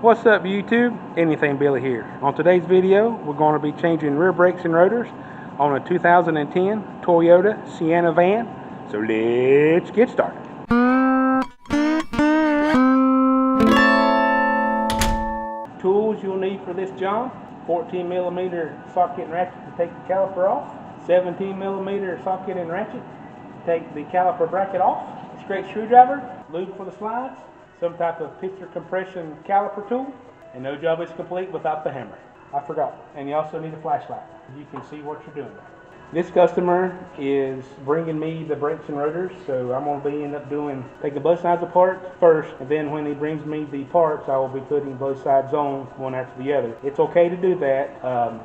What's up YouTube? Anything Billy here. On today's video, we're going to be changing rear brakes and rotors on a 2010 Toyota Sienna van. So let's get started. Tools you'll need for this job: 14mm socket and ratchet to take the caliper off, 17mm socket and ratchet to take the caliper bracket off, a straight screwdriver, lube for the slides, some type of piston compression caliper tool, and no job is complete without the hammer. I forgot. And you also need a flashlight. You can see what you're doing. This customer is bringing me the brakes and rotors, so I'm going to end up taking both sides apart first, and then when he brings me the parts, I will be putting both sides on one after the other. It's okay to do that.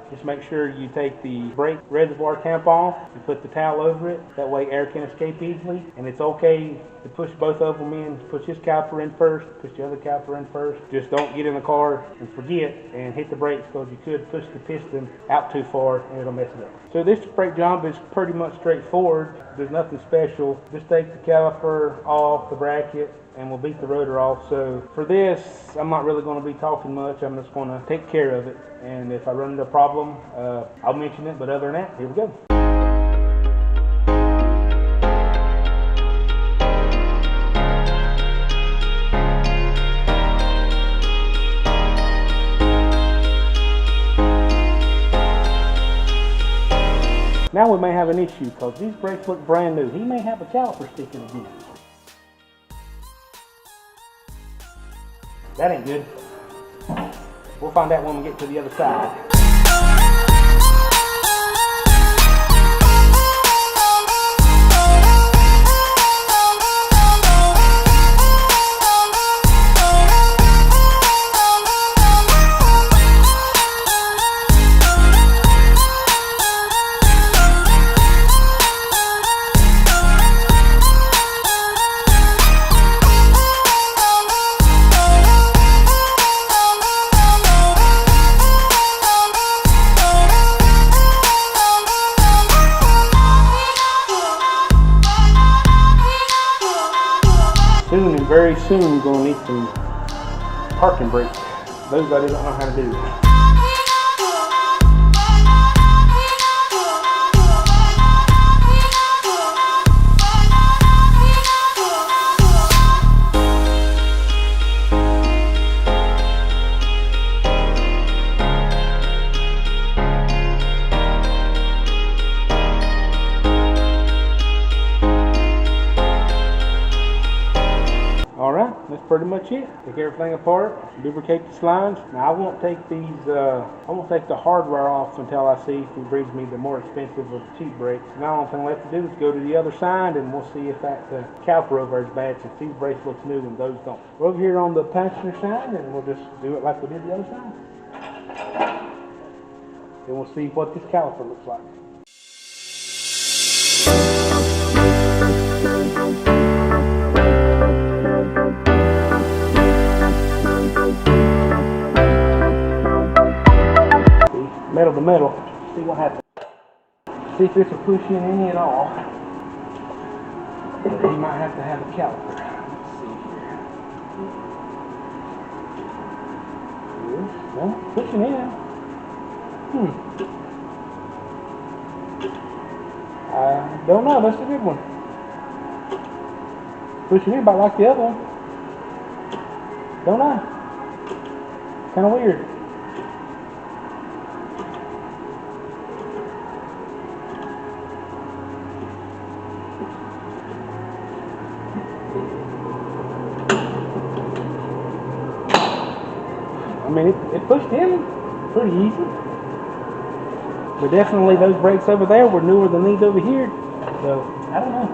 Just make sure you take the brake reservoir tampon and put the towel over it. That way air can escape easily, and it's okay to push both of them in. Push this caliper in first, push the other caliper in first. Just don't get in the car and forget and hit the brakes, because you could push the piston out too far and it'll mess it up. So this brake job is pretty much straightforward. There's nothing special. Just take the caliper off the bracket and we'll beat the rotor off. So for this, I'm not really going to be talking much. I'm just going to take care of it, and if I run into a problem, I'll mention it. But other than that, here we go. Now we may have an issue, because these brakes look brand new. He may have a caliper sticking again. That ain't good. We'll find out when we get to the other side. Soon and very soon you're going to need some parking brakes. Those I don't know how to do. Alright, that's pretty much it. Take everything apart, lubricate the slides. Now I won't take the hardware off until I see if he brings me the more expensive of the cheap brakes. Now the only thing left to do is go to the other side, and we'll see if that caliper over is bad, since these brakes look new and those don't. We're over here on the passenger side, and we'll just do it like we did the other side. Then we'll see what this caliper looks like. Metal to metal, see what happens. See if this will push in any at all. You might have to have a caliper. Let's see here. Well, pushing in. I don't know, that's a good one. Pushing in about like the other one. Don't know. Kind of weird. I mean, it pushed in pretty easy. But definitely those brakes over there were newer than these over here. So, I don't know.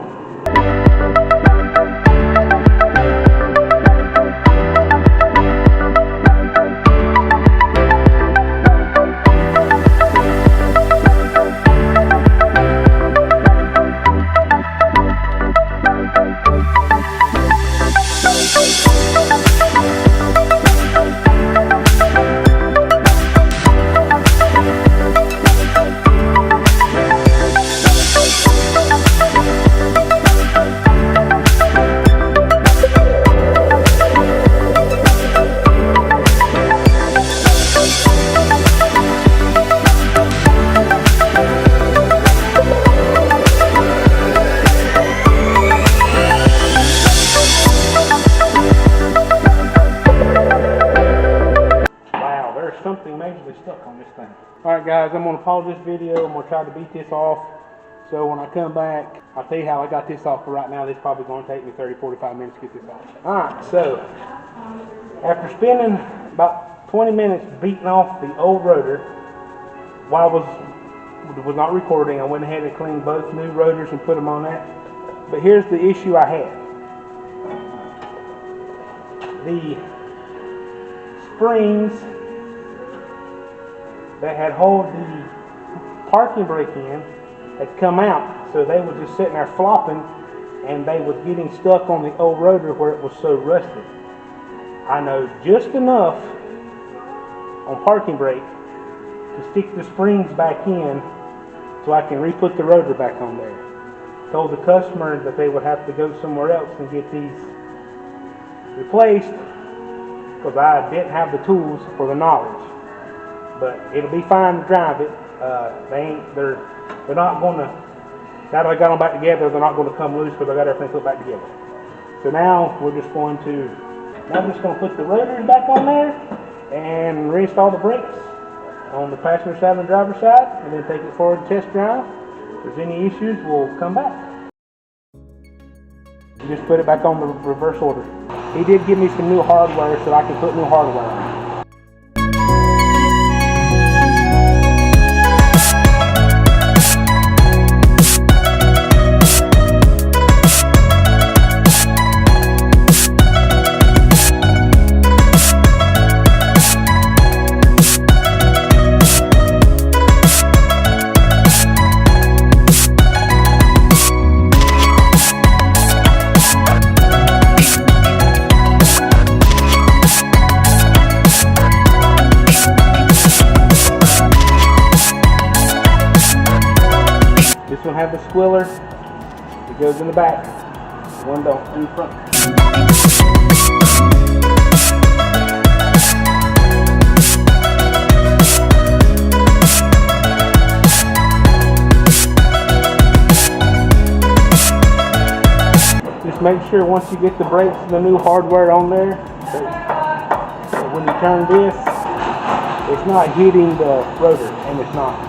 something majorly stuck on this thing. Alright guys, I'm going to pause this video. I'm going to try to beat this off. So when I come back, I'll tell you how I got this off. But right now, this is probably going to take me 30-45 minutes to get this off. Alright, so after spending about 20 minutes beating off the old rotor, while I was not recording, I went ahead and cleaned both new rotors and put them on that. But here's the issue I had. The springs that had held the parking brake in had come out, so they were just sitting there flopping, and they was getting stuck on the old rotor where it was so rusted. I know just enough on parking brake to stick the springs back in so I can re-put the rotor back on there. Told the customer that they would have to go somewhere else and get these replaced because I didn't have the tools for the knowledge. But it'll be fine to drive it. They're not going to, now that I got them back together, they're not going to come loose because I got everything put back together. So now we're just going to, put the rotors back on there and reinstall the brakes on the passenger side and the driver's side, and then take it forward to test drive. If there's any issues, we'll come back. Just put it back on the reverse order. He did give me some new hardware so I can put new hardware on. This one has the squiller. It goes in the back. One don't, in the front. Just make sure once you get the brakes and the new hardware on there, that when you turn this, it's not hitting the rotor, and it's not.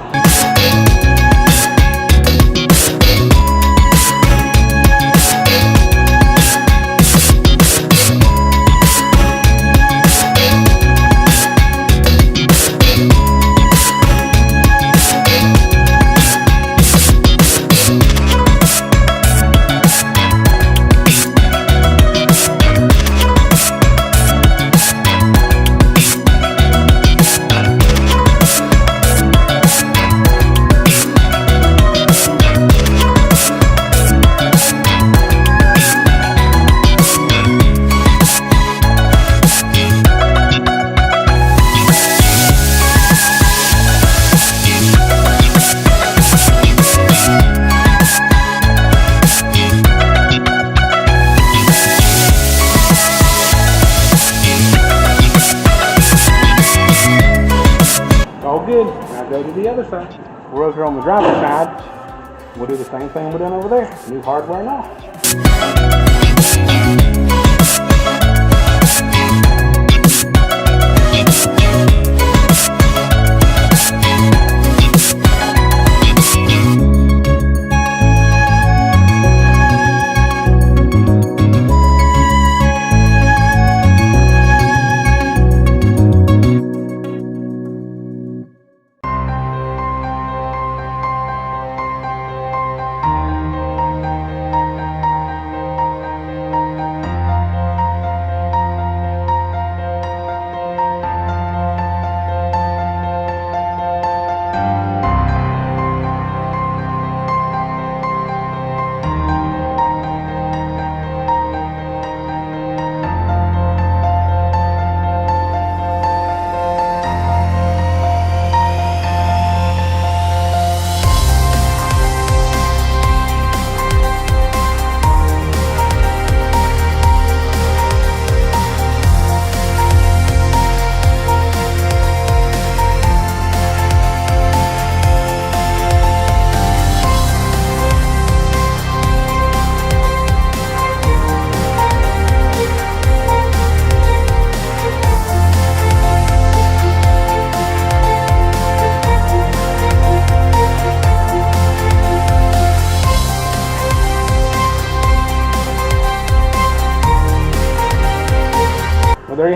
Good. Now go to the other side. We're over on the driver's side. We'll do the same thing we're doing over there. New hardware and all.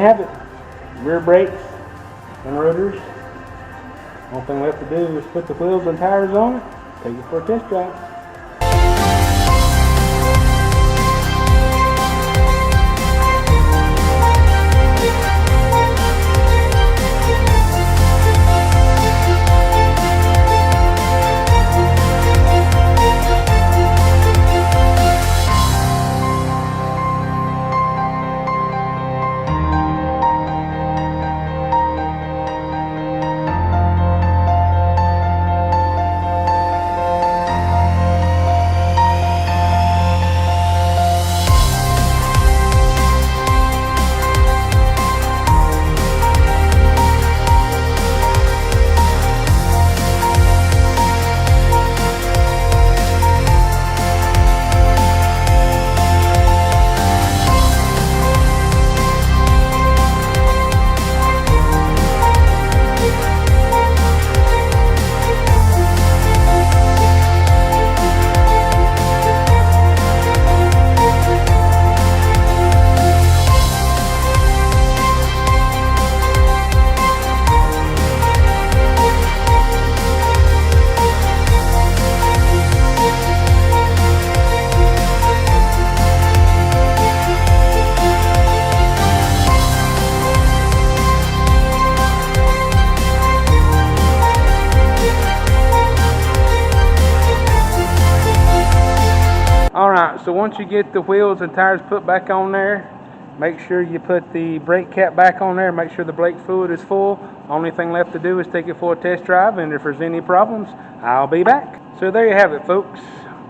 have it. Rear brakes and rotors. One thing left to do is put the wheels and tires on it, take it for a test drive. Alright, so once you get the wheels and tires put back on there, make sure you put the brake cap back on there, make sure the brake fluid is full. Only thing left to do is take it for a test drive, and if there's any problems, I'll be back. So there you have it, folks.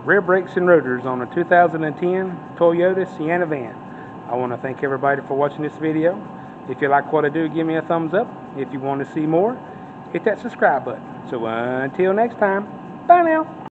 Rear brakes and rotors on a 2010 Toyota Sienna van. I want to thank everybody for watching this video. If you like what I do, give me a thumbs up. If you want to see more, hit that subscribe button. So until next time, bye now.